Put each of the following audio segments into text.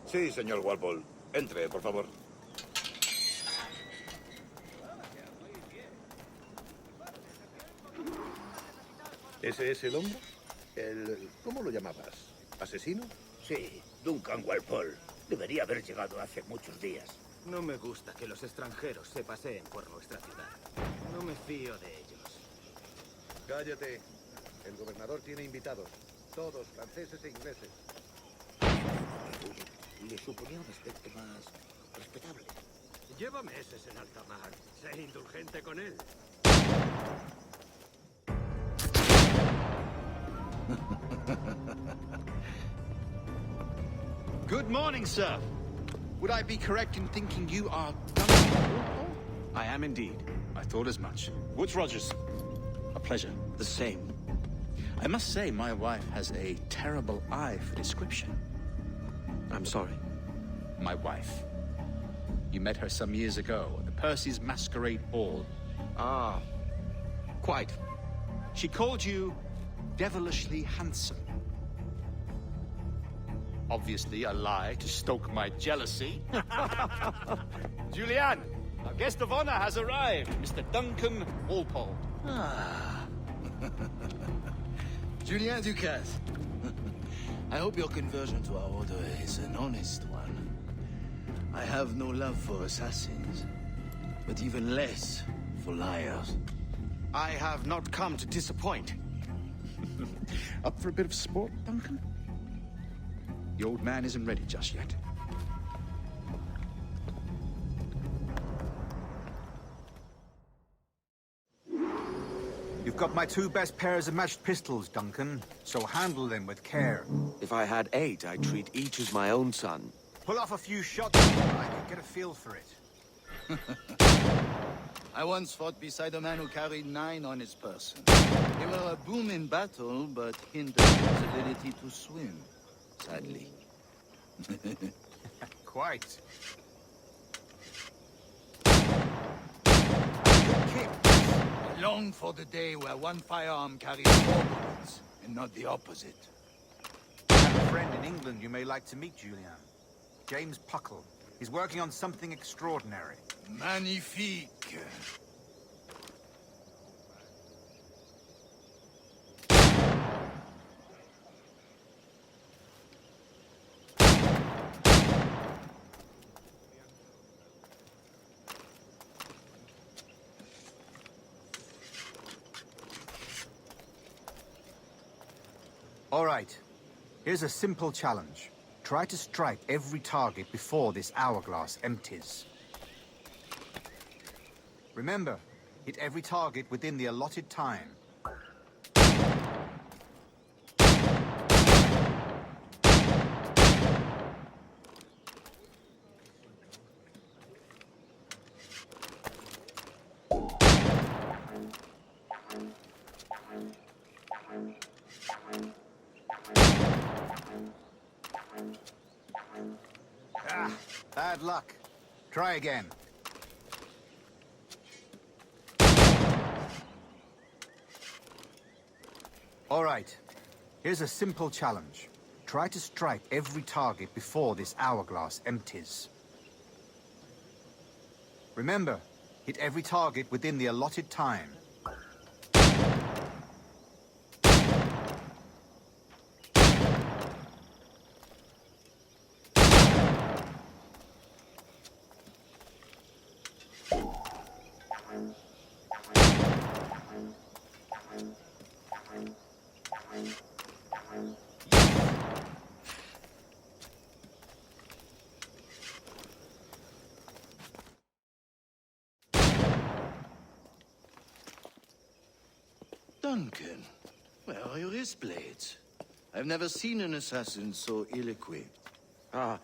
Sí, señor Walpole. Entre, por favor. ¿Ese es el hombre? ¿Cómo lo llamabas? ¿Asesino? Sí, Duncan Walpole. Debería haber llegado hace muchos días. No me gusta que los extranjeros se paseen por nuestra ciudad. No me fío de ellos. Cállate. El gobernador tiene invitados. Todos franceses e ingleses. Le suponía un aspecto más respetable. Lleva meses en alta mar. Sé indulgente con él. Good morning, sir. Would I be correct in thinking you are Duncan? I am indeed. I thought as much. Woods Rogers. A pleasure. The same. I must say, my wife has a terrible eye for description. I'm sorry. My wife. You met her some years ago at the Percy's Masquerade Ball. Ah, quite. She called you devilishly handsome. Obviously a lie to stoke my jealousy. Julianne, our guest of honor has arrived, Mr. Duncan Walpole. Ah. Julien Ducasse. I hope your conversion to our order is an honest one. I have no love for assassins, but even less for liars. I have not come to disappoint. Up for a bit of sport, Duncan? The old man isn't ready just yet. You've got my two best pairs of matched pistols, Duncan, so handle them with care. If I had 8, I'd treat each as my own son. Pull off a few shots, I can get a feel for it. I once fought beside a man who carried 9 on his person. They were a boom in battle, but hindered his ability to swim, sadly. Quite. I long for the day where one firearm carries 4 bullets, and not the opposite. I have a friend in England you may like to meet, Julian. James Puckle. He's working on something extraordinary. Magnifique. All right. Here's a simple challenge. Try to strike every target before this hourglass empties. Remember, hit every target within the allotted time. Ah, bad luck. Try again. All right. Here's a simple challenge. Try to strike every target before this hourglass empties. Remember, hit every target within the allotted time. Duncan, where are your wrist blades? I've never seen an assassin so ill-equipped. Ah,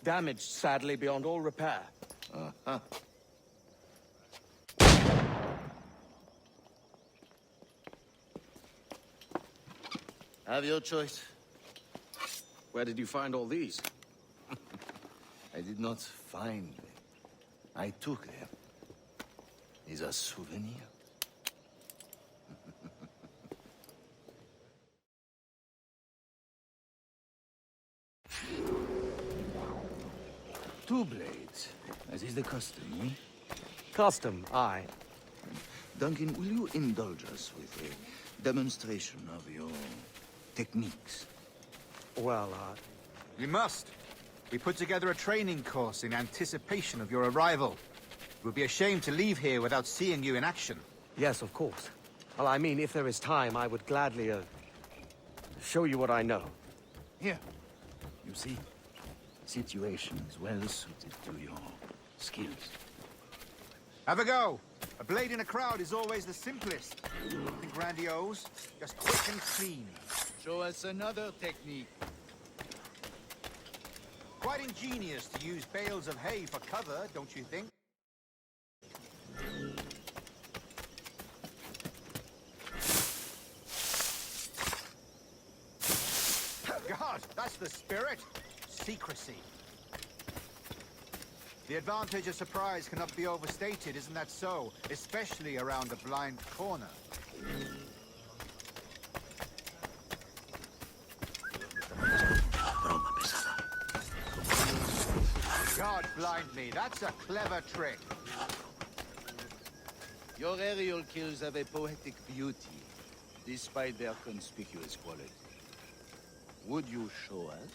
damaged sadly beyond all repair. Uh-huh. Have your choice. Where did you find all these? I did not find them. I took them. These are souvenirs. two blades, as is the custom, eh? Custom, aye. Duncan, will you indulge us with a demonstration of your techniques? Well, We must. We put together a training course in anticipation of your arrival. It would be a shame to leave here without seeing you in action. yes, of course. Well, I mean, if there is time, I would gladly, show you what I know. Here. You see, situation is well suited to your skills. Have a go. A blade in a crowd is always the simplest. Nothing grandiose, just quick and clean. Show us another technique. Quite ingenious to use bales of hay for cover, don't you think? God, that's the spirit. Secrecy. The advantage of surprise cannot be overstated, isn't that so? Especially around a blind corner. God blind me, that's a clever trick. Your aerial kills have a poetic beauty, despite their conspicuous quality. Would you show us?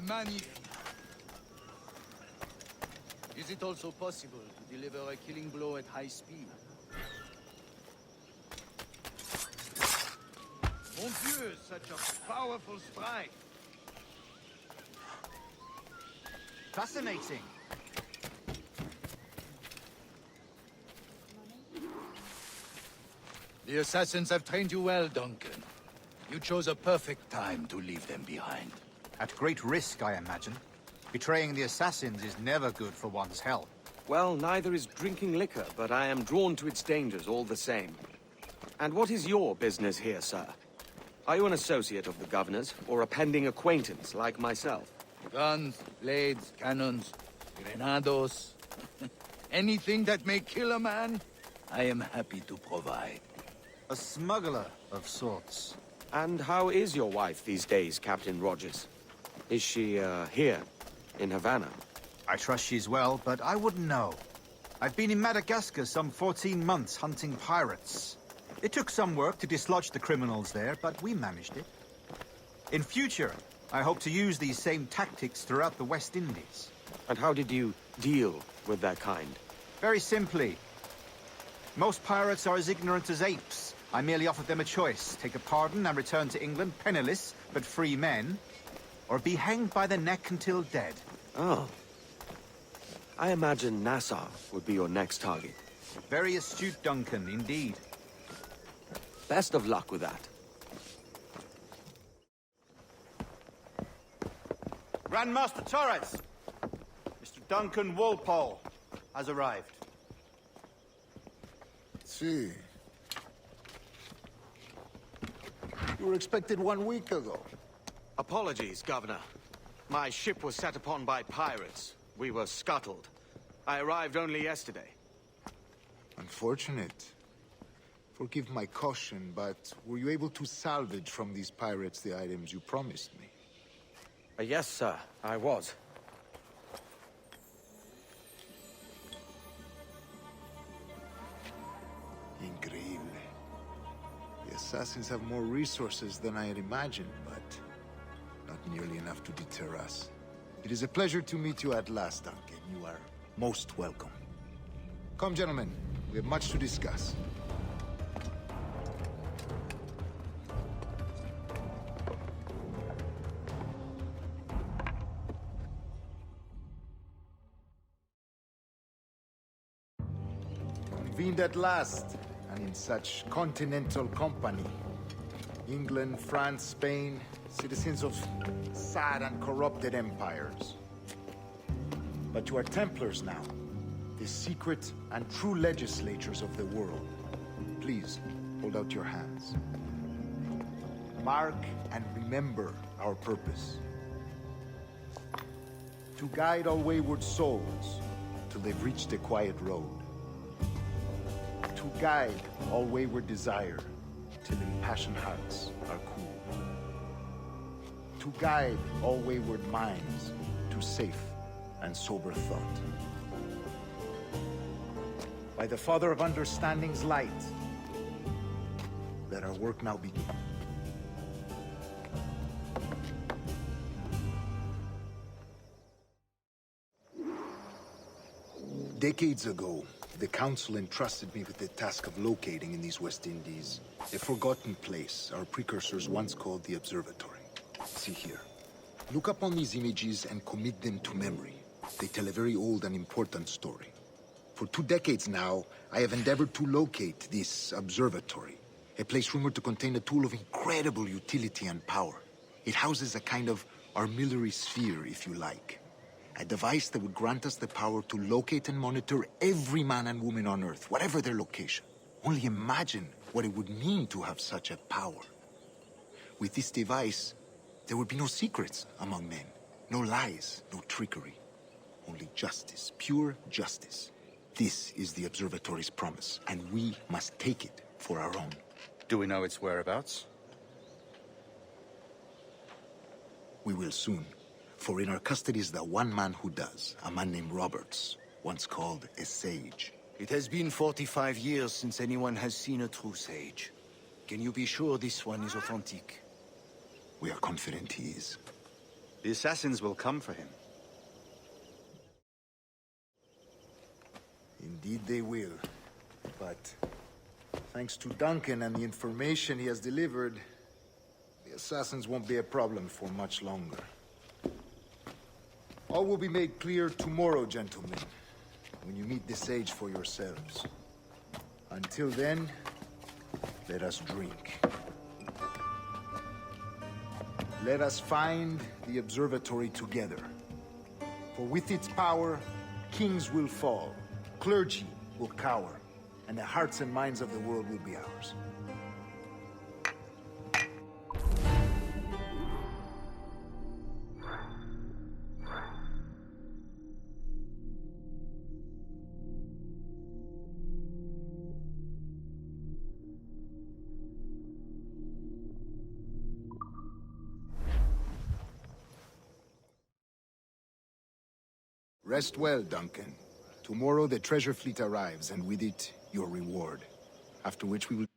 Magnifique. Is it also possible to deliver a killing blow at high speed? Mon Dieu, such a powerful strike! Fascinating. The assassins have trained you well, Duncan. You chose a perfect time to leave them behind. At great risk, I imagine. Betraying the assassins is never good for one's health. Well, neither is drinking liquor, but I am drawn to its dangers all the same. And what is your business here, sir? Are you an associate of the governor's, or a pending acquaintance like myself? Guns, blades, cannons, grenados. Anything that may kill a man, I am happy to provide. A smuggler of sorts. And how is your wife these days, Captain Rogers? Is she, here, in Havana? I trust she's well, but I wouldn't know. I've been in Madagascar some 14 months hunting pirates. It took some work to dislodge the criminals there, but we managed it. In future, I hope to use these same tactics throughout the West Indies. And how did you deal with that kind? Very simply. Most pirates are as ignorant as apes. I merely offered them a choice. Take a pardon and return to England penniless, but free men. Or be hanged by the neck until dead. Oh. I imagine Nassau would be your next target. Very astute, Duncan, indeed. Best of luck with that. Grandmaster Torres! Mr. Duncan Walpole has arrived. See. You were expected 1 week ago. Apologies, Governor. My ship was set upon by pirates. We were scuttled. I arrived only yesterday. Unfortunate. Forgive my caution, but were you able to salvage from these pirates the items you promised me? Yes, sir, I was. Increíble. The assassins have more resources than I had imagined, but not nearly enough to deter us. It is a pleasure to meet you at last, Duncan. You are most welcome. Come, gentlemen. We have much to discuss. Convened at last, and in such continental company. England, France, Spain, citizens of sad and corrupted empires. But you are Templars now, the secret and true legislators of the world. Please, hold out your hands. Mark and remember our purpose. To guide all wayward souls till they've reached the quiet road. To guide all wayward desire till impassioned hearts are cool. To guide all wayward minds to safe and sober thought. By the Father of Understanding's light, let our work now begin. Decades ago, the Council entrusted me with the task of locating in these West Indies a forgotten place our precursors once called the Observatory. See here. Look upon these images and commit them to memory. They tell a very old and important story. For 2 decades now, I have endeavored to locate this observatory, a place rumored to contain a tool of incredible utility and power. It houses a kind of armillary sphere, if you like. A device that would grant us the power to locate and monitor every man and woman on Earth, whatever their location. Only imagine what it would mean to have such a power. With this device, there would be no secrets among men, no lies, no trickery. Only justice, pure justice. This is the observatory's promise, and we must take it for our own. Do we know its whereabouts? We will soon. For in our custody is the one man who does, a man named Roberts, once called a sage. It has been 45 years since anyone has seen a true sage. Can you be sure this one is authentic? We are confident he is. The assassins will come for him. Indeed they will. But thanks to Duncan and the information he has delivered, the assassins won't be a problem for much longer. All will be made clear tomorrow, gentlemen, when you meet the sage for yourselves. Until then, let us drink. Let us find the observatory together. For with its power, kings will fall, clergy will cower, and the hearts and minds of the world will be ours. Rest well, Duncan. Tomorrow the treasure fleet arrives, and with it, your reward. After which we will...